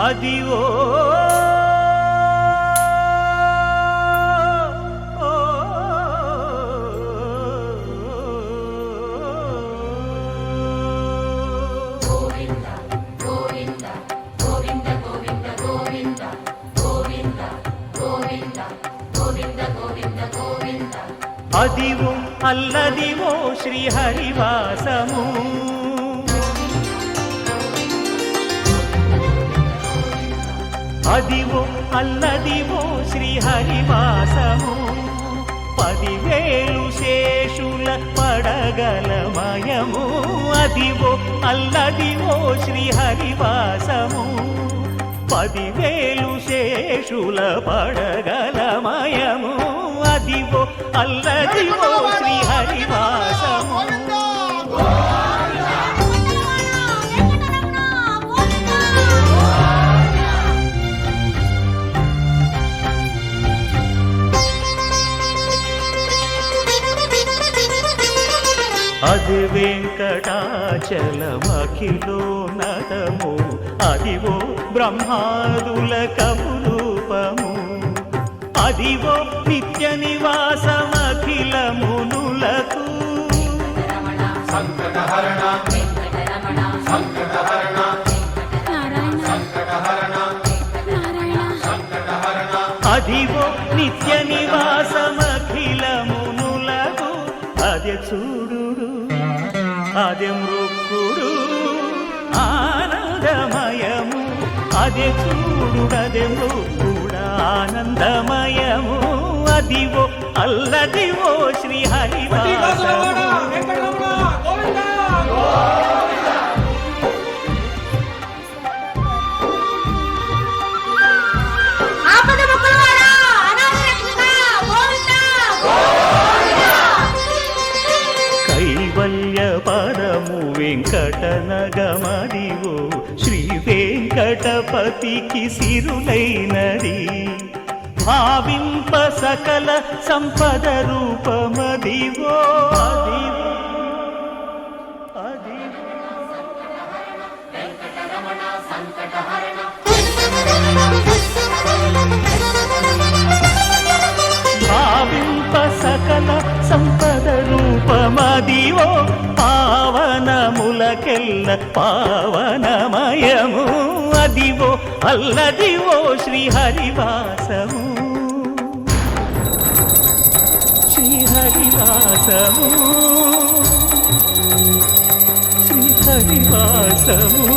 అదివో అదివో అల్లదివో శ్రీహరివాసము అదివో అల్లదివో శ్రీహరివాసము 10,000 శేషుల పడగలమయము అదివో అల్లదివో శ్రీహరివాసము 10,000 శేషుల పడగలమయము అదివో అల్లదివో శ్రీహరివాసము అది వెంకటాచలమఖిలోన్నతము అదివో బ్రహ్మాదుల కపురూపము అదివో నిత్య నివాసమఖిల మునులకు సంకటహరణ సంకటహరణ సంకటహరణ అదివో నిత్య నివాసమఖిల మునులకు అదే చూడు అదే మృక్కుడు ఆనందమయము అదే చూడు అదే మృక్కుడు ఆనందమయము అదివో అల్లదివో శ్రీహరివాసము కైవల్య పరము వెంకటనగమదివో శ్రీ వెంకటపతికి సిరులైనది భావింప సకల సంపద రూపమదివో అదివో భావింప సకల సంపద రూపమదివో పావనములకెల్ల పావనమయము అదివో అల్లదివో శ్రీహరివాసము శ్రీహరివాసము శ్రీహరివాసము